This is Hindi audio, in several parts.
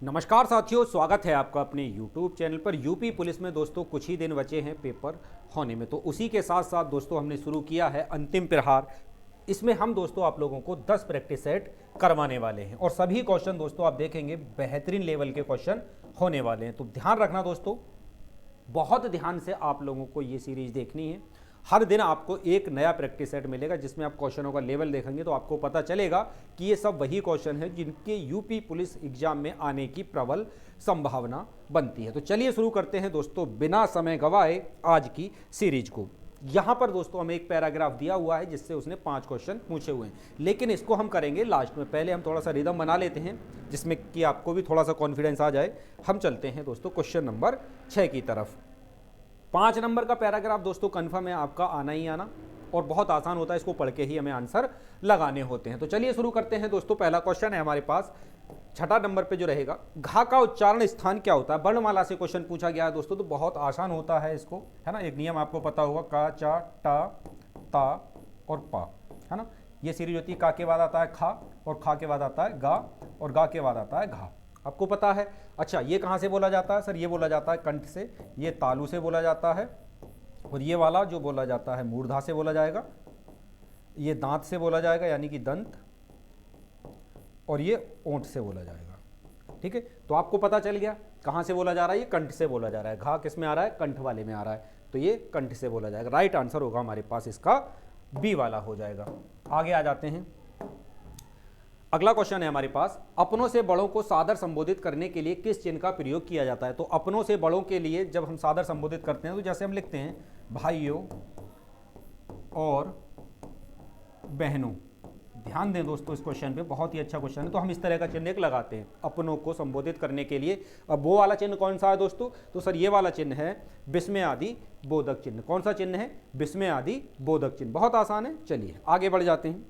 नमस्कार साथियों, स्वागत है आपका अपने YouTube चैनल पर। यूपी पुलिस में दोस्तों कुछ ही दिन बचे हैं पेपर होने में, तो उसी के साथ साथ दोस्तों हमने शुरू किया है अंतिम प्रहार। इसमें हम दोस्तों आप लोगों को 10 प्रैक्टिस सेट करवाने वाले हैं और सभी क्वेश्चन दोस्तों आप देखेंगे बेहतरीन लेवल के क्वेश्चन होने वाले हैं। तो ध्यान रखना दोस्तों, बहुत ध्यान से आप लोगों को ये सीरीज देखनी है। हर दिन आपको एक नया प्रैक्टिस सेट मिलेगा जिसमें आप क्वेश्चनों का लेवल देखेंगे तो आपको पता चलेगा कि ये सब वही क्वेश्चन है जिनके यूपी पुलिस एग्जाम में आने की प्रबल संभावना बनती है। तो चलिए शुरू करते हैं दोस्तों बिना समय गवाए आज की सीरीज को। यहाँ पर दोस्तों हमें एक पैराग्राफ दिया हुआ है जिससे उसने 5 क्वेश्चन पूछे हुए हैं, लेकिन इसको हम करेंगे लास्ट में। पहले हम थोड़ा सा रिदम बना लेते हैं जिसमें कि आपको भी थोड़ा सा कॉन्फिडेंस आ जाए। हम चलते हैं दोस्तों क्वेश्चन नंबर 6 की तरफ। 5 नंबर का पैराग्राफ दोस्तों कन्फर्म है आपका आना ही आना, और बहुत आसान होता है, इसको पढ़ के ही हमें आंसर लगाने होते हैं। तो चलिए शुरू करते हैं दोस्तों। पहला क्वेश्चन है हमारे पास 6 नंबर पे जो रहेगा, घा का उच्चारण स्थान क्या होता है? वर्णमाला से क्वेश्चन पूछा गया है दोस्तों, तो बहुत आसान होता है इसको, है ना। एक नियम आपको पता होगा, का, चा, टा, ता और पा, है ना। ये सीरीज होती है, का के बाद आता है खा, और खा के बाद आता है गा, और गा के बाद आता है घा, आपको पता है। अच्छा, ये कहाँ से बोला जाता है सर? ये बोला जाता है कंठ से, ये तालु से बोला जाता है, और ये वाला जो बोला जाता है मूर्धा से बोला जाएगा, ये दांत से बोला जाएगा यानी कि दंत, और ये ओंठ से बोला जाएगा। ठीक है, तो आपको पता चल गया कहाँ से बोला जा रहा है। ये कंठ से बोला जा रहा है। घा किस में आ रहा है? कंठ वाले में आ रहा है, तो ये कंठ से बोला जाएगा। राइट आंसर होगा हमारे पास इसका बी वाला हो जाएगा। आगे आ जाते हैं। अगला क्वेश्चन है हमारे पास, अपनों से बड़ों को सादर संबोधित करने के लिए किस चिन्ह का प्रयोग किया जाता है? तो अपनों से बड़ों के लिए जब हम सादर संबोधित करते हैं तो जैसे हम लिखते हैं भाइयों और बहनों। ध्यान दें दोस्तों इस क्वेश्चन पे, बहुत ही अच्छा क्वेश्चन है। तो हम इस तरह का चिन्ह एक लगाते हैं अपनों को संबोधित करने के लिए। अब वो वाला चिन्ह कौन सा है दोस्तों? तो सर ये वाला चिन्ह है विस्मय आदि बोधक चिन्ह। कौन सा चिन्ह है? विस्मय आदि बोधक चिन्ह। बहुत आसान है। चलिए आगे बढ़ जाते हैं।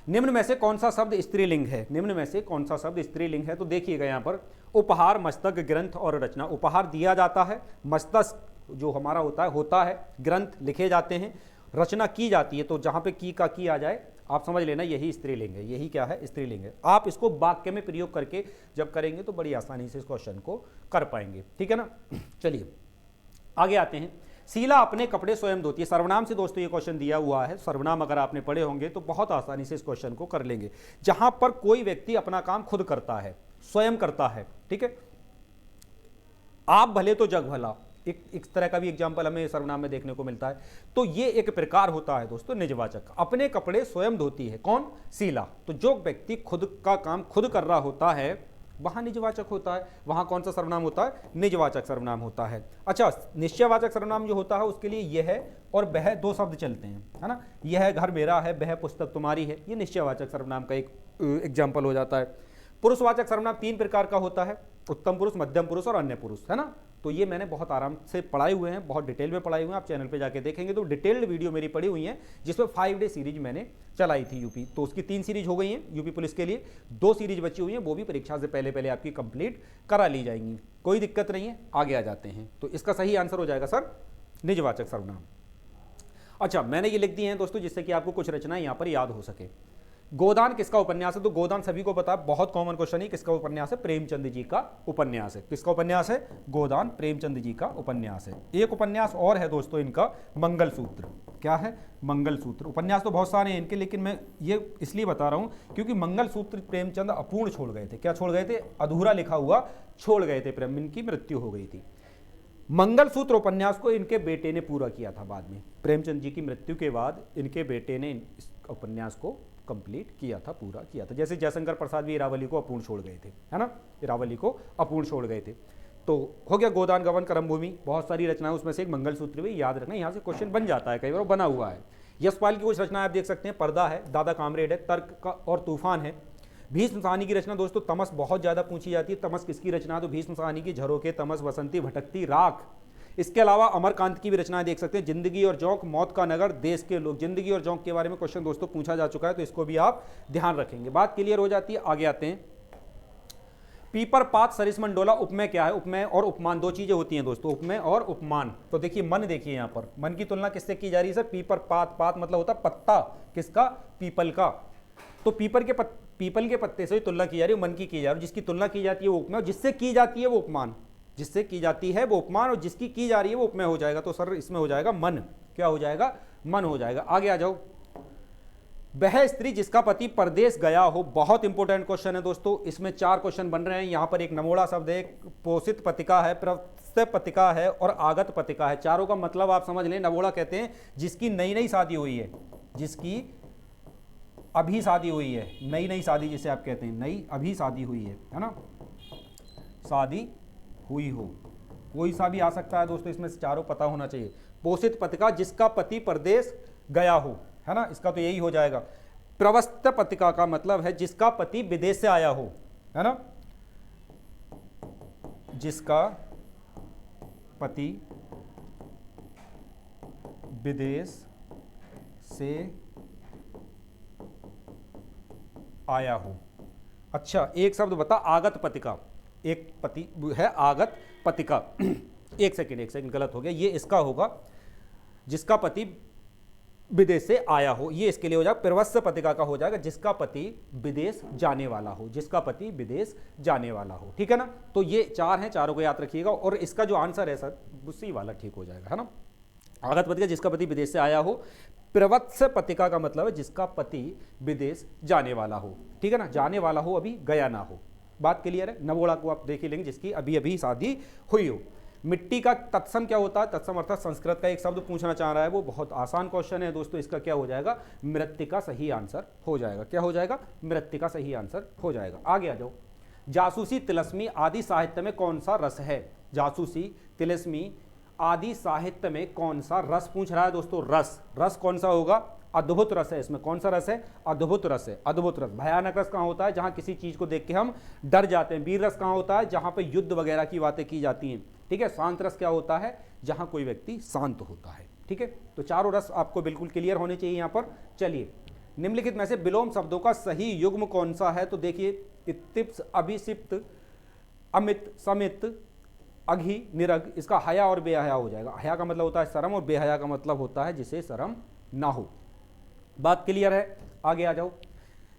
निम्न में से कौन सा शब्द स्त्रीलिंग है? निम्न में से कौन सा शब्द स्त्रीलिंग है? तो देखिएगा यहाँ पर, उपहार, मस्तक, ग्रंथ और रचना। उपहार दिया जाता है, मस्तक जो हमारा होता है, ग्रंथ लिखे जाते हैं, रचना की जाती है। तो जहाँ पे की का की आ जाए आप समझ लेना यही स्त्रीलिंग है। यही क्या है? स्त्रीलिंग है। आप इसको वाक्य में प्रयोग करके जब करेंगे तो बड़ी आसानी से इस क्वेश्चन को कर पाएंगे। ठीक है ना। चलिए आगे आते हैं। शीला अपने कपड़े स्वयं धोती है। सर्वनाम से दोस्तों ये क्वेश्चन दिया हुआ है। सर्वनाम अगर आपने पढ़े होंगे तो बहुत आसानी से इस क्वेश्चन को कर लेंगे। जहां पर कोई व्यक्ति अपना काम खुद करता है, स्वयं करता है। ठीक है, आप भले तो जग भला, एक तरह का भी एग्जाम्पल हमें सर्वनाम में देखने को मिलता है। तो ये एक प्रकार होता है दोस्तों निजवाचक। अपने कपड़े स्वयं धोती है कौन? शीला। तो जो व्यक्ति खुद का काम खुद कर रहा होता है वहां निजवाचक होता है। वहां कौन सा सर्वनाम होता है? निजवाचक सर्वनाम होता है। अच्छा, निश्चयवाचक सर्वनाम जो होता है उसके लिए यह और वह 2 शब्द चलते हैं, है ना। यह घर मेरा है, वह पुस्तक तुम्हारी है, ये निश्चयवाचक सर्वनाम का एक एग्जाम्पल हो जाता है। पुरुषवाचक सर्वनाम 3 प्रकार का होता है, उत्तम पुरुष, मध्यम पुरुष और अन्य पुरुष, है ना। तो ये मैंने बहुत आराम से पढ़ाए हुए हैं, बहुत डिटेल में पढ़ाए हुए हैं। आप चैनल पे जाके देखेंगे तो डिटेल्ड वीडियो मेरी पड़ी हुई है जिसमें 5 डे सीरीज मैंने चलाई थी यूपी। तो उसकी 3 सीरीज हो गई हैं यूपी पुलिस के लिए, 2 सीरीज बची हुई हैं, वो भी परीक्षा से पहले पहले आपकी कंप्लीट करा ली जाएंगी। कोई दिक्कत नहीं है। आगे आ जाते हैं। तो इसका सही आंसर हो जाएगा सर निजवाचक सर्वनाम। अच्छा, मैंने ये लिख दिए हैं दोस्तों जिससे कि आपको कुछ रचनाएं यहाँ पर याद हो सके। गोदान किसका उपन्यास है? तो गोदान सभी को पता है, बहुत कॉमन क्वेश्चन है। किसका उपन्यास है? प्रेमचंद जी का उपन्यास है। किसका उपन्यास है? गोदान प्रेमचंद जी का उपन्यास है। एक उपन्यास और है दोस्तों इनका, मंगलसूत्र। क्या है? मंगलसूत्र। उपन्यास तो बहुत सारे हैं इनके, लेकिन मैं ये इसलिए बता रहा हूं क्योंकि मंगलसूत्र प्रेमचंद अपूर्ण छोड़ गए थे। क्या छोड़ गए थे? अधूरा लिखा हुआ छोड़ गए थे। प्रेम, इनकी मृत्यु हो गई थी। मंगलसूत्र उपन्यास को इनके बेटे ने पूरा किया था बाद में। प्रेमचंद जी की मृत्यु के बाद इनके बेटे ने इस उपन्यास को कंप्लीट किया था, पूरा किया था। जैसे जयशंकर प्रसाद भी इरावली को अपूर्ण छोड़ गए थे, है ना। इरावली को अपूर्ण छोड़ गए थे। तो हो गया गोदान, गबन, करमभूमि, बहुत सारी रचनाएं, उसमें से एक मंगलसूत्र भी याद रखना। यहाँ से क्वेश्चन बन जाता है, कई बार बना हुआ है। यशपाल की कुछ रचनाएं आप देख सकते हैं, पर्दा है, दादा कामरेड है, तर्क का और तूफान है। भीष्म साहनी की रचना दोस्तों तमस बहुत ज्यादा पूछी जाती है। तमस किसकी रचना? तो भीष्म साहनी की झरोके, तमस, बसंती, भटकती राख। इसके अलावा अमरकांत की भी रचनाएं देख सकते हैं, जिंदगी और जोंक, मौत का नगर, देश के लोग। जिंदगी और जोंक के बारे में क्वेश्चन दोस्तों पूछा जा चुका है, तो इसको भी आप ध्यान रखेंगे। बात क्लियर हो जाती है। आगे आते हैं। पीपर, पात, सरिस, मंडोला। उपमेय क्या है? उपमेय और उपमान 2 चीजें होती हैं दोस्तों, उपमेय और उपमान। तो देखिए मन, देखिए यहाँ पर मन की तुलना किससे की जा रही है सर? पीपर, पात। पात मतलब होता है पत्ता, किसका? पीपल का। तो पीपर के पीपल के पत्ते से तुलना की जा रही है, मन की जा रही है। जिसकी तुलना की जाती है वो उपमेय, और जिससे की जाती है वो उपमान, जिससे की जाती है वो उपमान, और जिसकी की जा रही है वो उपमेय हो जाएगा। तो सर इसमें हो जाएगा मन, क्या हो जाएगा, मन हो जाएगा। आगे आ जाओ, वह स्त्री जिसका पति परदेश गया हो, बहुत इंपॉर्टेंट क्वेश्चन है दोस्तों। इसमें 4 क्वेश्चन बन रहे हैं। यहां पर एक नमोड़ा शब्द है, एक पोषित पतिका है, प्रस्थ पतिका है और आगत पतिका है। चारों का मतलब आप समझ लें। नमोड़ा कहते हैं जिसकी नई नई शादी हुई है, जिसकी अभी शादी हुई है, नई नई शादी जिसे आप कहते हैं, नई अभी शादी हुई है ना, शादी हुई हो, कोई सा भी आ सकता है दोस्तों, इसमें से चारों पता होना चाहिए। पोषित पतिका जिसका पति परदेश गया हो, है ना, इसका तो यही हो जाएगा। प्रवस्थ पतिका का मतलब है जिसका पति विदेश से आया हो, है ना, जिसका पति विदेश से आया हो। अच्छा, एक शब्द बता, आगत पतिका, एक पति है आगत पतिका। एक सेकंड गलत हो गया, ये इसका होगा जिसका पति विदेश से आया हो, ये इसके लिए हो जाएगा। प्रवस्थ पतिका का हो जाएगा जिसका पति विदेश जाने वाला हो, जिसका पति विदेश जाने वाला हो, ठीक है ना। तो ये 4 हैं, चारों को याद रखिएगा। और इसका जो आंसर है सर उसी वाला ठीक हो जाएगा, है ना। आगत पतिका जिसका पति विदेश से आया हो, प्रवत्स पतिका का मतलब है जिसका पति विदेश जाने वाला हो, ठीक है ना, जाने वाला हो, अभी गया ना हो। बात क्लियर है। नवोड़ा को आप देख ही लेंगे जिसकी अभी अभी शादी हुई हो। मिट्टी का तत्सम क्या होता है, तत्सम अर्थात संस्कृत का एक शब्द पूछना चाह रहा है, वो बहुत आसान क्वेश्चन है दोस्तों। इसका क्या हो जाएगा, मृत्तिका सही आंसर हो जाएगा। क्या हो जाएगा, मृत्तिका सही आंसर हो जाएगा। आगे आ जाओ, जासूसी तिलस्मी आदि साहित्य में कौन सा रस है। जासूसी तिलस्मी आदि साहित्य में कौन सा रस पूछ रहा है दोस्तों। रस कौन सा होगा, अद्भुत रस है। इसमें कौन सा रस है, अद्भुत रस है। अद्भुत रस। भयानक रस कहाँ होता है, जहां किसी चीज को देख के हम डर जाते हैं। वीर रस कहाँ होता है, जहां पे युद्ध वगैरह की बातें की जाती हैं, ठीक है। शांत रस क्या होता है, जहां कोई व्यक्ति शांत होता है, ठीक है। तो चारों रस आपको बिल्कुल क्लियर होने चाहिए यहां पर। चलिए, निम्नलिखित में से विलोम शब्दों का सही युग्म कौन सा है। तो देखिए, इत्तिप्स, अभिषिप्त, अमित, समित, अघि, निरग, इसका हया और बेहया हो जाएगा। हया का मतलब होता है शर्म और बेहया का मतलब होता है जिसे शर्म ना हो। बात क्लियर है। आगे आ जाओ,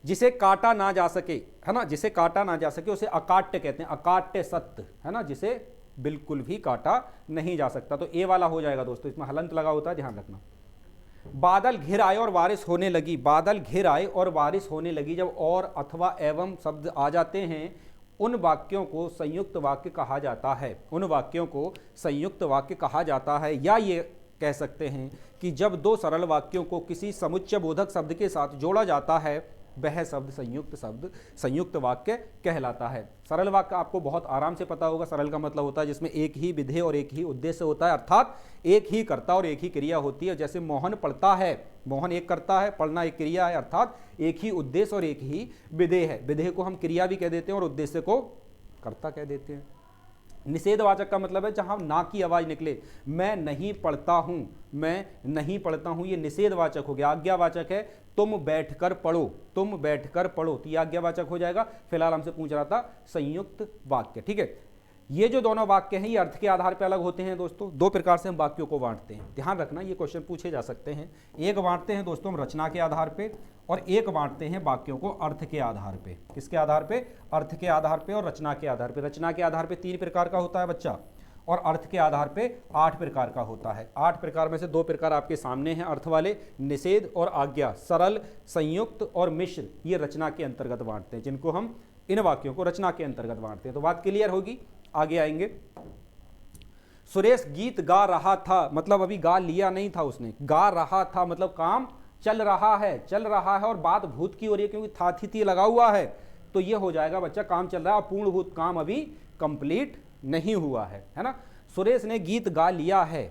जिसे काटा ना जा सके, है ना, जिसे काटा ना जा सके उसे अकाट्य कहते हैं। अकाट्य सत्य, है ना, जिसे बिल्कुल भी काटा नहीं जा सकता। तो ए वाला हो जाएगा दोस्तों, इसमें हलंत लगा होता है, ध्यान रखना। बादल घिर आए और बारिश होने लगी। बादल घिर आए और बारिश होने लगी, जब और अथवा एवं शब्द आ जाते हैं, उन वाक्यों को संयुक्त वाक्य कहा जाता है। उन वाक्यों को संयुक्त वाक्य कहा जाता है। या ये कह सकते हैं कि जब 2 सरल वाक्यों को किसी समुच्चय बोधक शब्द के साथ जोड़ा जाता है, वह शब्द संयुक्त वाक्य कहलाता है। सरल वाक्य आपको बहुत आराम से पता होगा। सरल का मतलब होता है जिसमें एक ही विधेय और एक ही उद्देश्य होता है, अर्थात एक ही कर्ता और एक ही क्रिया होती है। जैसे मोहन पढ़ता है, मोहन एक कर्ता है, पढ़ना एक क्रिया है, अर्थात एक ही उद्देश्य और एक ही विधेय है। विधेय को हम क्रिया भी कह देते हैं और उद्देश्य को कर्ता कह देते हैं। निषेधवाचक का मतलब है जहां ना की आवाज निकले। मैं नहीं पढ़ता हूं, मैं नहीं पढ़ता हूं, ये निषेधवाचक हो गया। आज्ञावाचक है, तुम बैठकर पढ़ो, तुम बैठकर पढ़ो, तो ये आज्ञावाचक हो जाएगा। फिलहाल हमसे पूछ रहा था संयुक्त वाक्य, ठीक है। ये जो दोनों वाक्य हैं ये अर्थ के आधार पर अलग होते हैं दोस्तों। 2 प्रकार से हम वाक्यों को बांटते हैं, ध्यान रखना, ये क्वेश्चन पूछे जा सकते हैं। एक बांटते हैं दोस्तों हम रचना के आधार पे, और एक बांटते हैं वाक्यों को अर्थ के आधार पे। किसके आधार पे, अर्थ के आधार पे और रचना के आधार पे। रचना के आधार पे 3 प्रकार का होता है बच्चा, और अर्थ के आधार पे 8 प्रकार का होता है। 8 प्रकार में से 2 प्रकार आपके सामने हैं अर्थ वाले, निषेध और आज्ञा। सरल, संयुक्त और मिश्र, ये रचना के अंतर्गत बांटते हैं, जिनको हम इन वाक्यों को रचना के अंतर्गत बांटते हैं। तो बात क्लियर होगी। आगे आएंगे। सुरेश गीत गा रहा था, मतलब अभी गा लिया नहीं था उसने, गा रहा था मतलब काम चल रहा है, चल रहा है, और बात भूत की हो रही है क्योंकि था थी लगा हुआ है। तो ये हो जाएगा बच्चा काम चल रहा है, पूर्णभूत काम अभी कंप्लीट नहीं हुआ है ना। सुरेश ने गीत गा लिया है,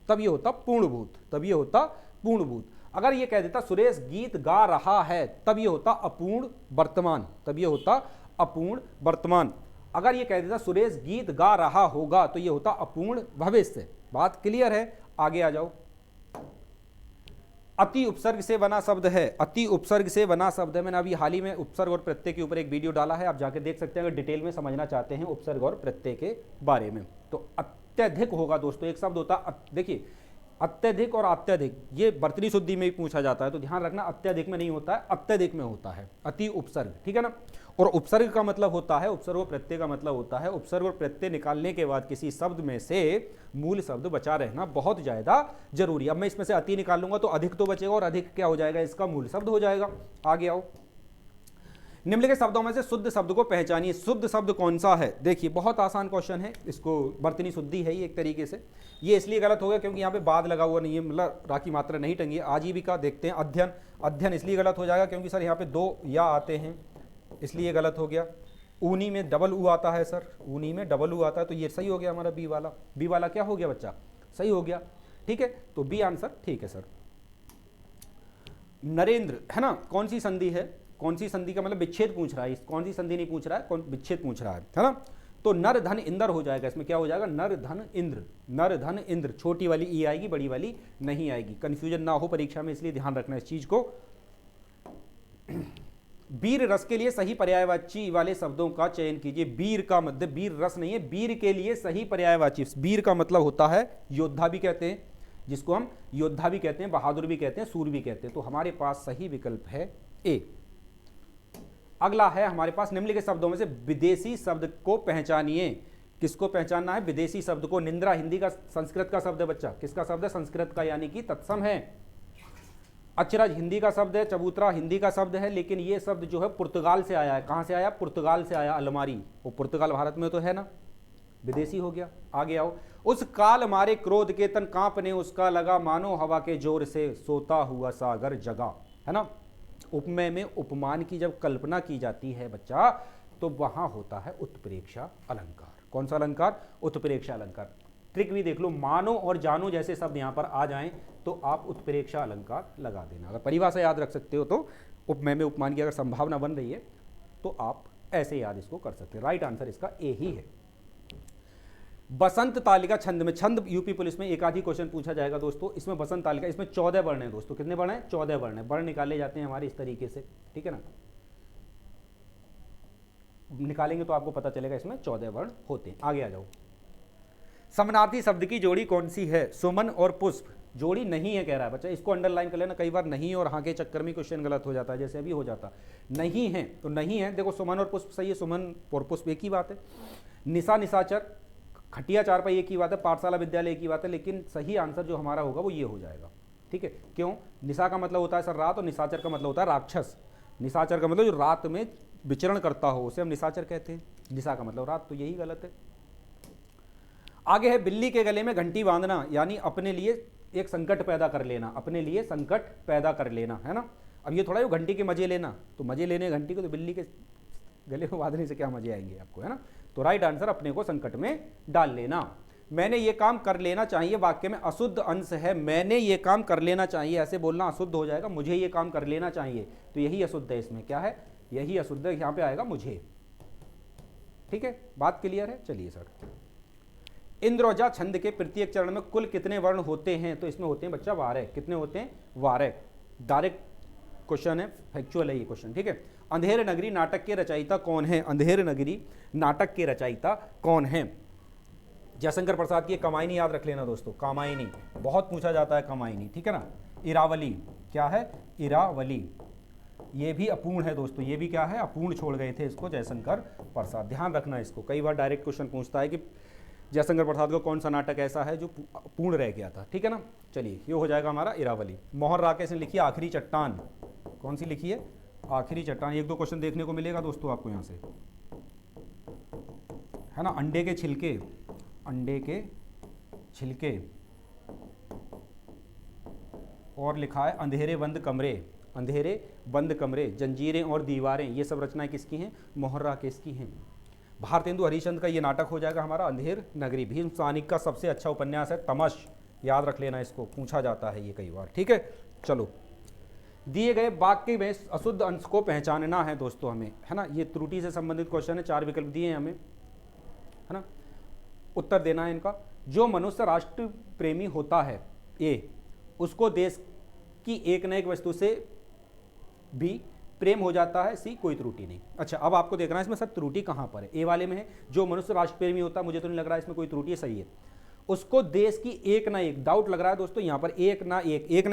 तब ये होता पूर्णभूत, तब ये होता पूर्णभूत। अगर ये कह देता सुरेश गीत गा रहा है, तब ये होता अपूर्ण वर्तमान, तब ये होता अपूर्ण वर्तमान। अगर ये कह देता सुरेश गीत गा रहा होगा, तो ये होता अपूर्ण भविष्य। बात क्लियर है। आगे आ जाओ। अति उपसर्ग से बना शब्द है, अति उपसर्ग से बना शब्द है। मैंने अभी हाल ही में उपसर्ग और प्रत्यय के ऊपर एक वीडियो डाला है, आप जाके देख सकते हैं अगर डिटेल में समझना चाहते हैं उपसर्ग और प्रत्यय के बारे में। तो अत्यधिक होगा दोस्तों, एक शब्द होता, देखिए अत्यधिक और अत्यधिक ये वर्तनी शुद्धि में भी पूछा जाता है, तो ध्यान रखना अत्यधिक में नहीं होता है, अत्यधिक में होता है, अति उपसर्ग, ठीक है ना। और उपसर्ग का मतलब होता है, उपसर्ग और प्रत्यय का मतलब होता है, उपसर्ग और प्रत्यय निकालने के बाद किसी शब्द में से मूल शब्द बचा रहना बहुत ज्यादा जरूरी। अब मैं इसमें से अति निकाल लूंगा तो अधिक तो बचेगा, और अधिक क्या हो जाएगा, इसका मूल शब्द हो जाएगा। आगे आओ, निम्नलिखित शब्दों में से शुद्ध शब्द को पहचानिए। शुद्ध शब्द कौन सा है? देखिए बहुत आसान क्वेश्चन है, इसको वर्तनी शुद्धि है ये एक तरीके से। ये इसलिए गलत हो गया क्योंकि यहाँ पे बाद लगा हुआ नहीं है, मतलब राखी मात्रा नहीं टंगी है। आजीविका देखते हैं, अध्ययन, अध्ययन इसलिए गलत हो जाएगा क्योंकि सर यहाँ पे दो या आते हैं, इसलिए गलत हो गया। ऊनी में डबल ऊ आता है सर, ऊनी में डबल ऊ आता है, तो ये सही हो गया हमारा बी वाला। बी वाला क्या हो गया बच्चा? सही हो गया, ठीक है, तो बी आंसर ठीक है सर। नरेंद्र, है ना, कौन सी संधि है? कौन सी संधि का मतलब विच्छेद पूछ रहा है, कौन सी संधि नहीं पूछ रहा है, कौन विच्छेद पूछ रहा है ना। तो नर धन इंद्र हो जाएगा, इसमें क्या हो जाएगा, नर धन इंद्र, नर धन इंद्र। छोटी वाली ई आएगी, बड़ी वाली नहीं आएगी, कंफ्यूजन ना हो परीक्षा में, इसलिए ध्यान रखना इस चीज को। वीर रस के लिए सही पर्यायवाची वाले शब्दों का चयन कीजिए। वीर का मतलब वीर रस नहीं है, वीर के लिए सही पर्यायवाची। वीर का मतलब होता है योद्धा भी कहते हैं, जिसको हम योद्धा भी कहते हैं, बहादुर भी कहते हैं, सूर भी कहते हैं। तो हमारे पास सही विकल्प है ए। अगला है हमारे पास, निम्नलिखित शब्दों में से विदेशी शब्द को पहचानिए। किसको पहचानना है? विदेशी शब्द को। निंद्रा हिंदी का, संस्कृत का शब्द है बच्चा, किसका शब्द है? संस्कृत का, यानी कि तत्सम है। अचरज हिंदी का शब्द है, चबूतरा हिंदी का शब्द है, लेकिन ये शब्द जो है पुर्तगाल से आया है। कहां से आया? पुर्तगाल से आया। अलमारी, वो पुर्तगाल भारत में तो है ना, विदेशी हो गया। आगे आओ, उस काल मारे क्रोध के तन कांपने उसका लगा, मानो हवा के जोर से सोता हुआ सागर जगा, है ना। उपमेय में उपमान की जब कल्पना की जाती है बच्चा, तो वहां होता है उत्प्रेक्षा अलंकार। कौन सा अलंकार? उत्प्रेक्षा अलंकार। ट्रिक भी देख लो, मानो और जानो जैसे शब्द यहां पर आ जाएं तो आप उत्प्रेक्षा अलंकार लगा देना। अगर परिभाषा याद रख सकते हो तो उपमेय में उपमान की अगर संभावना बन रही है तो आप ऐसे याद इसको कर सकते हैं। राइट आंसर इसका ए ही है। बसंत तालिका छंद में, छंद यूपी पुलिस में एक आधी क्वेश्चन पूछा जाएगा दोस्तों। इसमें बसंत तालिका, इसमें 14 वर्ण है दोस्तों। कितने वर्ण हैं? 14 वर्ण है। वर्ण निकाले जाते हैं हमारे इस तरीके से, ठीक है ना, निकालेंगे तो आपको पता चलेगा इसमें 14 वर्ण होते हैं। आगे आ जाओ, समानार्थी शब्द की जोड़ी कौन सी है? सुमन और पुष्प जोड़ी नहीं है कह रहा है बच्चा, इसको अंडरलाइन कर लेना। कई बार नहीं और हाँ के चक्कर में क्वेश्चन गलत हो जाता है, जैसे अभी हो जाता। नहीं है तो नहीं है, देखो सुमन और पुष्प सही है, सुमन और पुष्प एक ही बात है। निशा निशाचर, खटिया चारपाई एक ही बात है, पाठशाला विद्यालय एक ही बात है, लेकिन सही आंसर जो हमारा होगा वो ये हो जाएगा, ठीक है। क्यों? निशा का मतलब होता है सर रात, और निशाचर का मतलब होता है राक्षस। निशाचर का मतलब जो रात में विचरण करता हो उसे हम निशाचर कहते हैं, निशा का मतलब रात, तो यही गलत है। आगे है, बिल्ली के गले में घंटी बांधना, यानी अपने लिए एक संकट पैदा कर लेना, अपने लिए संकट पैदा कर लेना, है ना। अब ये थोड़ा घंटी के मजे लेना, तो मजे लेने घंटी को, तो बिल्ली के गले में बांधने से क्या मजे आएंगे आपको, है ना। तो राइट आंसर अपने को संकट में डाल लेना। मैंने ये काम कर लेना चाहिए, वाक्य में अशुद्ध अंश है। मैंने ये काम कर लेना चाहिए, ऐसे बोलना अशुद्ध हो जाएगा। मुझे ये काम कर लेना चाहिए, तो यही अशुद्ध है। इसमें क्या है? यही अशुद्ध है, यहां पे आएगा मुझे, ठीक है। बात क्लियर है? चलिए सर, इंद्रोजा छंद के प्रत्येक चरण में कुल कितने वर्ण होते हैं? तो इसमें होते हैं बच्चा 12। कितने होते हैं? 12। डायरेक्ट क्वेश्चन है, फैक्चुअल है ये क्वेश्चन, ठीक है। अंधेर नगरी नाटक के रचयिता कौन है? अंधेर नगरी नाटक के रचयिता कौन है? जयशंकर प्रसाद की कामायनी याद रख लेना दोस्तों, कामायनी बहुत पूछा जाता है, कामायनी, ठीक है ना। इरावली, क्या है? इरावली, ये भी अपूर्ण है दोस्तों, ये भी क्या है? अपूर्ण छोड़ गए थे इसको जयशंकर प्रसाद, ध्यान रखना इसको। कई बार डायरेक्ट क्वेश्चन पूछता है कि जयशंकर प्रसाद का कौन सा नाटक ऐसा है जो पूर्ण रह गया था, ठीक है ना। चलिए, ये हो जाएगा हमारा इरावली। मोहन राकेश ने लिखी आखिरी चट्टान, कौन सी लिखी है? आखिरी चट्टान। एक दो क्वेश्चन देखने को मिलेगा दोस्तों आपको यहाँ से, है ना। अंडे के छिलके, अंडे के छिलके, और लिखा है अंधेरे बंद कमरे, अंधेरे बंद कमरे, जंजीरें और दीवारें, ये सब रचनाएं किसकी हैं? मोहन राकेश की हैं। भारतेंदु हरिश्चंद्र का ये नाटक हो जाएगा हमारा अंधेर नगरी। भीम सानिक का सबसे अच्छा उपन्यास है तमश, याद रख लेना इसको, पूछा जाता है ये कई बार, ठीक है। चलो, दिए गए वाक्य में अशुद्ध अंश को पहचानना है दोस्तों हमें, है ना। ये त्रुटि से संबंधित क्वेश्चन है, 4 विकल्प दिए हैं हमें, है ना। उत्तर देना है इनका। जो मनुष्य राष्ट्र प्रेमी होता है, ए, उसको देश की एक न एक वस्तु से भी प्रेम हो जाता है, सी, कोई त्रुटि नहीं। अच्छा, अब आपको देखना है इसमें सर त्रुटि कहां पर है। ए वाले में है, जो मनुष्य राष्ट्र प्रेमी होता है, मुझे तो नहीं लग रहा है इसमें कोई त्रुटि है, सही है। उसको देश की एक ना एक, डाउट लग रहा है दोस्तों यहाँ पर, एक ना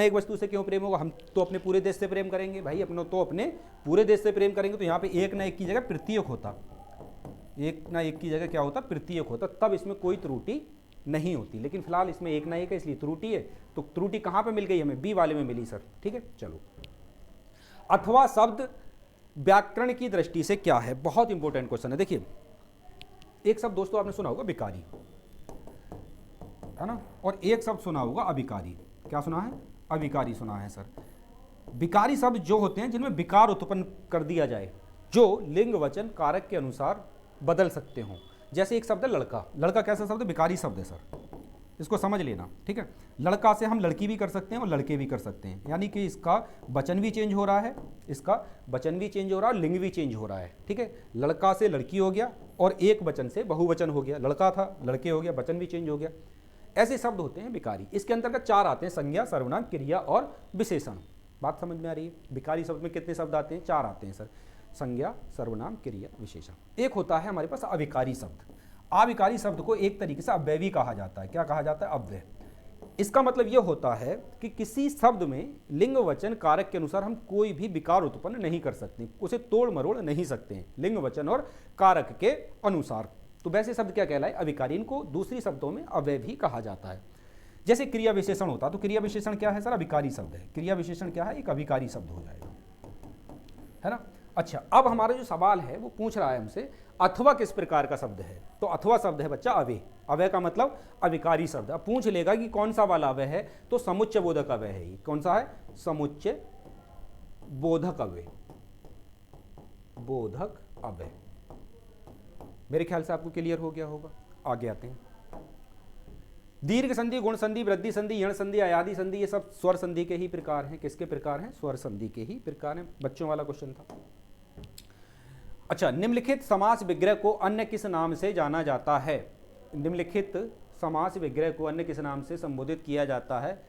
एक वस्तु से क्यों प्रेम होगा, हम तो अपने पूरे देश से प्रेम करेंगे भाई, अपने तो अपने पूरे देश से प्रेम करेंगे, तो यहाँ पे एक ना एक की जगह प्रतीक होता, एक ना एक की जगह क्या होता, प्रतीक होता, तब इसमें कोई त्रुटि नहीं होती। लेकिन फिलहाल इसमें एक ना एक है इसलिए त्रुटि है, तो त्रुटि कहाँ पे मिल गई हमें, बी वाले में मिली सर, ठीक है। चलो, अथवा शब्द व्याकरण की दृष्टि से क्या है, बहुत इंपॉर्टेंट क्वेश्चन है। देखिए, एक शब्द दोस्तों आपने सुना होगा भिखारी, है ना, और एक शब्द सुना होगा अभिकारी। क्या सुना है, अभिकारी सुना है सर। भिखारी शब्द जो होते हैं जिनमें विकार उत्पन्न कर दिया जाए, जो लिंग वचन कारक के अनुसार बदल सकते हो। जैसे एक शब्द है लड़का, लड़का कैसा शब्द है, भिखारी शब्द है सर, इसको समझ लेना, ठीक है। लड़का से हम लड़की भी कर सकते हैं और लड़के भी कर सकते हैं, यानी कि इसका वचन भी चेंज हो रहा है, इसका वचन भी चेंज हो रहा है, लिंग भी चेंज हो रहा है, ठीक है। लड़का से लड़की हो गया और एक वचन से बहुवचन हो गया, लड़का था लड़के हो गया, वचन भी चेंज हो गया। ऐसे शब्द होते हैं भिखारी। इसके अंतर्गत 4 आते हैं, संज्ञा, सर्वनाम, क्रिया और विशेषण। बात समझ में आ रही है, भिखारी शब्द में कितने शब्द आते हैं, 4 आते हैं सर, संज्ञा, सर्वनाम, क्रिया, विशेषण। एक होता है हमारे पास अभिकारी शब्द। अभिकारी शब्द को एक तरीके से अव्ययी कहा जाता है। क्या कहा जाता है, अव्यय। इसका मतलब यह होता है कि किसी शब्द में लिंग वचन कारक के अनुसार हम कोई भी विकार उत्पन्न नहीं कर सकते, उसे तोड़ मरोड़ नहीं सकते हैं, लिंग वचन और कारक के अनुसार। तो वैसे शब्द क्या कहलाए, अभिकारी। इनको दूसरी शब्दों में अव्यय भी कहा जाता है। जैसे क्रिया विशेषण होता, तो क्रिया विशेषण क्या है सर, अभिकारी शब्द है। क्रिया विशेषण क्या है, एक अभिकारी शब्द हो जाएगा, है ना। अच्छा, अब हमारा जो सवाल है वो पूछ रहा है हमसे, अथवा किस प्रकार का शब्द है। तो अथवा शब्द है बच्चा अव्यय। अव्यय का मतलब अभिकारी शब्द। अब पूछ लेगा कि कौन सा वाला अव्यय है, तो समुच्चय बोधक अव्यय है। ये कौन सा है, समुच्चय बोधक अव्यय, बोधक अव्यय। मेरे ख्याल से आपको क्लियर हो गया होगा। आगे आते हैं, दीर्घ संधि, गुण संधि, वृद्धि संधि, यण संधि, अयादि संधि, ये सब स्वर संधि के ही प्रकार हैं। किसके प्रकार हैं, स्वर संधि के ही प्रकार हैं। बच्चों वाला क्वेश्चन था। अच्छा, निम्नलिखित समास विग्रह को अन्य किस नाम से जाना जाता है। निम्नलिखित समास विग्रह को अन्य किस नाम से संबोधित किया जाता है।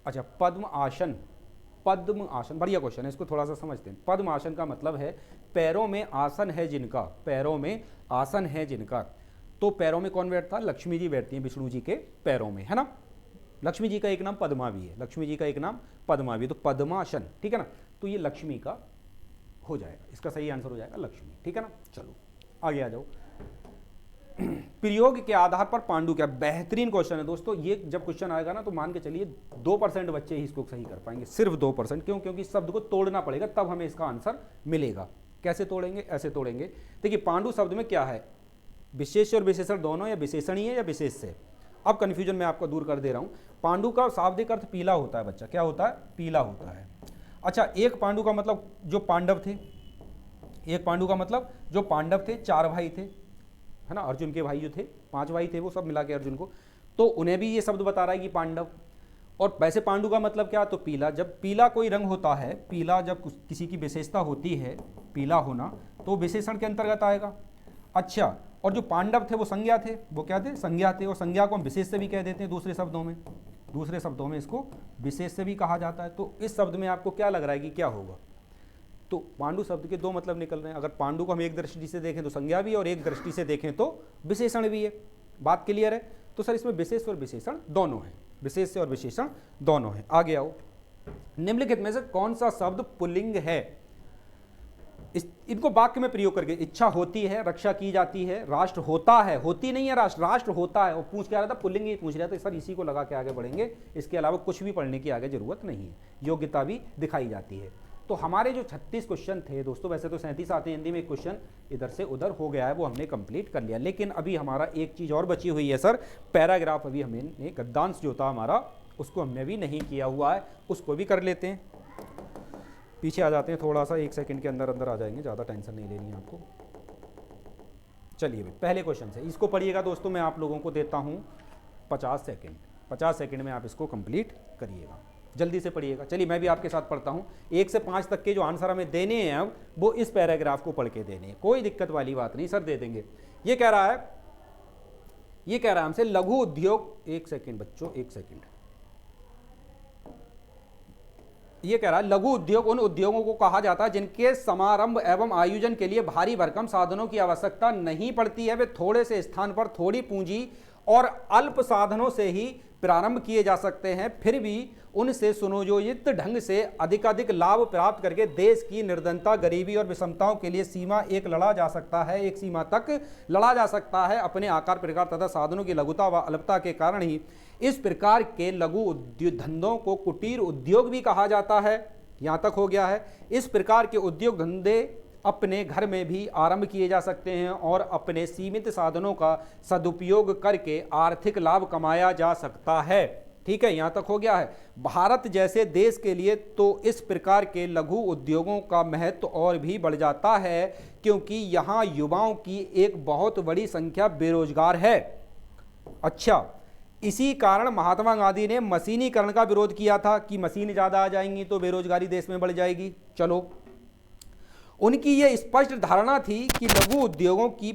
अच्छा, पद्म आसन। पद्म आसन बढ़िया क्वेश्चन है, इसको थोड़ा सा समझते हैं। पद्म आसन का मतलब है पैरों में आसन है जिनका, पैरों में आसन है जिनका। तो पैरों में कौन बैठता है, लक्ष्मी जी बैठती हैं विष्णु जी के पैरों में, है ना। लक्ष्मी जी का एक नाम पद्मा भी है, लक्ष्मी जी का एक नाम पद्मा भी, तो पद्मासन, ठीक है ना। तो ये लक्ष्मी का हो जाएगा, इसका सही आंसर हो जाएगा लक्ष्मी, ठीक है ना। चलो आगे आ जाओ। प्रयोग के आधार पर पांडु क्या, बेहतरीन क्वेश्चन है दोस्तों। ये जब क्वेश्चन आएगा ना तो मान के चलिए 2% बच्चे ही इसको सही कर पाएंगे, सिर्फ 2%। क्यों, क्योंकि इस शब्द को तोड़ना पड़ेगा तब हमें इसका आंसर मिलेगा। कैसे तोड़ेंगे, ऐसे तोड़ेंगे। देखिए, पांडु शब्द में क्या है, विशेष और विशेषण दोनों, या विशेषणीय या विशेष से। अब कंफ्यूजन मैं आपको दूर कर दे रहा हूं। पांडु का शाब्दिक अर्थ पीला होता है बच्चा, क्या होता है, पीला होता है। अच्छा, एक पांडु का मतलब जो पांडव थे, एक पांडु का मतलब जो पांडव थे, 4 भाई थे, है ना। अर्जुन के भाई जो थे 5 भाई थे, वो सब मिला के अर्जुन को, तो उन्हें भी ये शब्द बता रहा है कि पांडव। और वैसे पांडु का मतलब क्या, तो पीला। जब पीला कोई रंग होता है, पीला जब किसी की विशेषता होती है, पीला होना, तो विशेषण के अंतर्गत आएगा। अच्छा, और जो पांडव थे वो संज्ञा थे, वो क्या थे, संज्ञा थे। और संज्ञा को हम विशेष से भी कह देते हैं दूसरे शब्दों में, दूसरे शब्दों में इसको विशेष से भी कहा जाता है। तो इस शब्द में आपको क्या लग रहा है कि क्या होगा, तो पांडु शब्द के 2 मतलब निकल रहे हैं। अगर पांडु को हम एक दृष्टि से देखें तो संज्ञा भी, और एक दृष्टि से देखें तो विशेषण भी है। बात क्लियर है। तो सर इसमें विशेष और विशेषण दोनों हैं, विशेष से और विशेषण दोनों हैं। आगे आओ, निम्नलिखित में से कौन सा शब्द पुल्लिंग है। इनको वाक्य में प्रयोग करके, इच्छा होती है, रक्षा की जाती है, राष्ट्र होता है, होती नहीं है राष्ट्र, राष्ट्र होता है। और पूछ क्या रहा था, पुल्लिंग ही पूछ रहा था। सर इसी को लगा के आगे बढ़ेंगे, इसके अलावा कुछ भी पढ़ने की आगे जरूरत नहीं है। योग्यता भी दिखाई जाती है। तो हमारे जो 36 क्वेश्चन थे दोस्तों, वैसे तो 37 आते हैं हिंदी में, एक क्वेश्चन इधर से उधर हो गया है, वो हमने कंप्लीट कर लिया। लेकिन अभी हमारा एक चीज़ और बची हुई है सर, पैराग्राफ अभी हमने गद्यांश जो था हमारा, उसको हमने भी नहीं किया हुआ है, उसको भी कर लेते हैं। पीछे आ जाते हैं थोड़ा सा, 1 सेकंड के अंदर अंदर आ जाएंगे, ज़्यादा टेंशन नहीं लेनी है आपको। चलिए भाई, पहले क्वेश्चन से इसको पढ़िएगा दोस्तों। मैं आप लोगों को देता हूँ 50 सेकंड, 50 सेकंड में आप इसको कंप्लीट करिएगा, जल्दी से पढ़िएगा। चलिए मैं भी आपके साथ पढ़ता हूँ। 1 से 5 तक के जो आंसर हमें देने हैं अब, वो इस पैराग्राफ को पढ़ के देने हैं, कोई दिक्कत वाली बात नहीं सर, दे देंगे। ये कह रहा है, ये कह रहा है हमसे लघु उद्योग, 1 सेकंड बच्चों, 1 सेकंड। ये कह रहा है लघु उद्योग उन उद्योगों को कहा जाता है जिनके समारंभ एवं आयोजन के लिए भारी भरकम साधनों की आवश्यकता नहीं पड़ती है। वे थोड़े से स्थान पर थोड़ी पूंजी और अल्प साधनों से ही प्रारंभ किए जा सकते हैं, फिर भी उनसे सुनियोजित ढंग से अधिकाधिक लाभ प्राप्त करके देश की निर्धनता, गरीबी और विषमताओं के लिए एक लड़ा जा सकता है, एक सीमा तक लड़ा जा सकता है। अपने आकार, प्रकार तथा साधनों की लघुता व अल्पता के कारण ही इस प्रकार के लघु धंधों को कुटीर उद्योग भी कहा जाता है। यहां तक हो गया है। इस प्रकार के उद्योग धंधे अपने घर में भी आरंभ किए जा सकते हैं और अपने सीमित साधनों का सदुपयोग करके आर्थिक लाभ कमाया जा सकता है। ठीक है, यहां तक हो गया है। भारत जैसे देश के लिए तो इस प्रकार के लघु उद्योगों का महत्व और भी बढ़ जाता है, क्योंकि यहां युवाओं की एक बहुत बड़ी संख्या बेरोजगार है। अच्छा, इसी कारण महात्मा गांधी ने मशीनीकरण का विरोध किया था कि मशीन ज्यादा आ जाएंगी तो बेरोजगारी देश में बढ़ जाएगी। चलो, उनकी यह स्पष्ट धारणा थी कि लघु उद्योगों की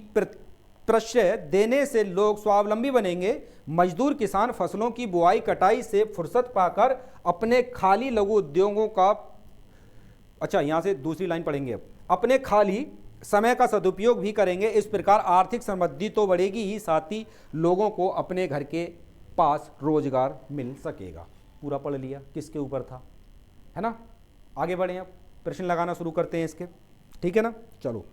प्रश्रय देने से लोग स्वावलंबी बनेंगे। मजदूर किसान फसलों की बुआई कटाई से फुर्सत पाकर अपने खाली लघु उद्योगों का, अच्छा यहां से दूसरी लाइन पढ़ेंगे, अपने खाली समय का सदुपयोग भी करेंगे। इस प्रकार आर्थिक समृद्धि तो बढ़ेगी ही, साथ ही लोगों को अपने घर के पास रोजगार मिल सकेगा। पूरा पढ़ लिया, किसके ऊपर था, है ना। आगे बढ़े, अब प्रश्न लगाना शुरू करते हैं इसके, ठीक है ना। चलो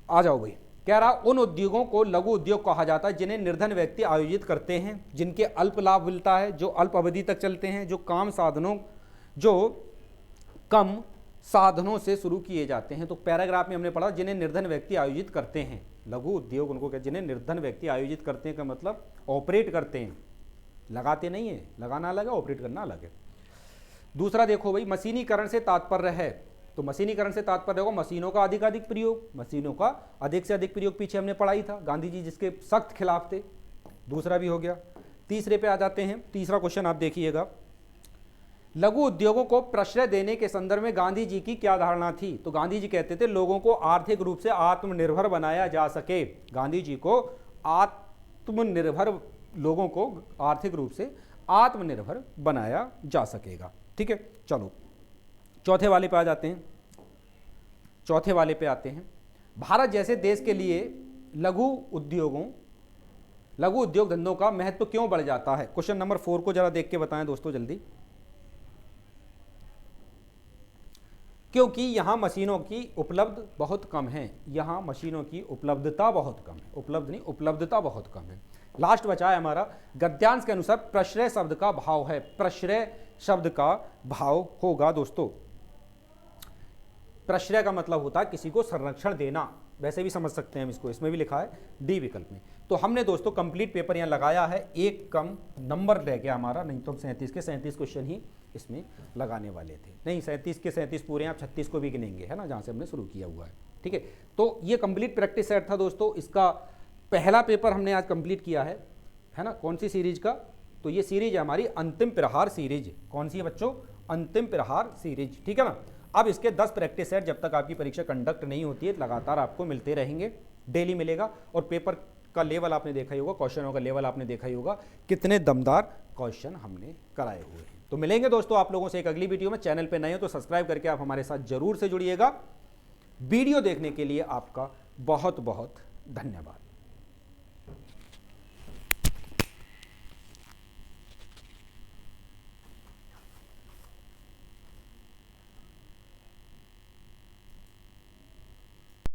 आ जाओ भाई। कह रहा उन उद्योगों को लघु उद्योग कहा जाता है जिन्हें निर्धन व्यक्ति आयोजित करते हैं, जिनके अल्प लाभ मिलता है, जो अल्प अवधि तक चलते हैं, जो कम साधनों से शुरू किए जाते हैं। तो पैराग्राफ में हमने पढ़ा जिन्हें निर्धन व्यक्ति आयोजित करते हैं, लघु उद्योग उनको कहते हैं जिन्हें निर्धन व्यक्ति आयोजित करते हैं, का मतलब ऑपरेट करते हैं, लगाते नहीं है, लगाना अलग है, ऑपरेट करना अलग है। दूसरा देखो भाई, मशीनीकरण से तात्पर्य है, तो मशीनीकरण से तात्पर्य होगा मशीनों का अधिकाधिक प्रयोग, मशीनों का अधिक से अधिक प्रयोग, पीछे हमने पढ़ाई था, गांधी जी जिसके सख्त खिलाफ थे। दूसरा भी हो गया। तीसरे पे आ जाते हैं। तीसरा क्वेश्चन आप देखिएगा, लघु उद्योगों को प्रश्रय देने के संदर्भ में गांधी जी की क्या धारणा थी। तो गांधी जी कहते थे लोगों को आर्थिक रूप से आत्मनिर्भर बनाया जा सके। गांधी जी को आत्मनिर्भर, लोगों को आर्थिक रूप से आत्मनिर्भर बनाया जा सकेगा। ठीक है, चलो चौथे वाले पे आ जाते हैं। चौथे वाले पे आते हैं, भारत जैसे देश के लिए लघु उद्योग धंधों का महत्व क्यों बढ़ जाता है। क्वेश्चन नंबर 4 को जरा देख के बताएं दोस्तों जल्दी। क्योंकि यहां मशीनों की उपलब्ध बहुत कम है, यहां मशीनों की उपलब्धता बहुत कम है, उपलब्ध नहीं, उपलब्धता बहुत कम है। लास्ट बचा है हमारा गद्यांश के अनुसार प्रश्रय शब्द का भाव है, प्रश्रय शब्द का भाव होगा दोस्तों। प्रश्रय का मतलब होता है किसी को संरक्षण देना, वैसे भी समझ सकते हैं हम इसको, इसमें भी लिखा है डी विकल्प में। तो हमने दोस्तों कंप्लीट पेपर यहां लगाया है, एक कम नंबर रह गया हमारा, नहीं तो हम 37 के 37 क्वेश्चन ही इसमें लगाने वाले थे। नहीं 37 के 37 पूरे, आप 36 को भी गिनेंगे, है ना, जहां से हमने शुरू किया हुआ है। ठीक है, तो ये कंप्लीट प्रैक्टिस सेट था दोस्तों। इसका पहला पेपर हमने आज कंप्लीट किया है ना। कौन सी सीरीज का, तो ये सीरीज है हमारी अंतिम प्रहार सीरीज। कौन सी है बच्चों, अंतिम प्रहार सीरीज। ठीक है ना। अब इसके 10 प्रैक्टिस सेट जब तक आपकी परीक्षा कंडक्ट नहीं होती है लगातार आपको मिलते रहेंगे, डेली मिलेगा। और पेपर का लेवल आपने देखा ही होगा, क्वेश्चनों का लेवल आपने देखा ही होगा, कितने दमदार क्वेश्चन हमने कराए हुए हैं। तो मिलेंगे दोस्तों आप लोगों से एक अगली वीडियो में। चैनल पे नए हो तो सब्सक्राइब करके आप हमारे साथ जरूर से जुड़िएगा। वीडियो देखने के लिए आपका बहुत बहुत धन्यवाद।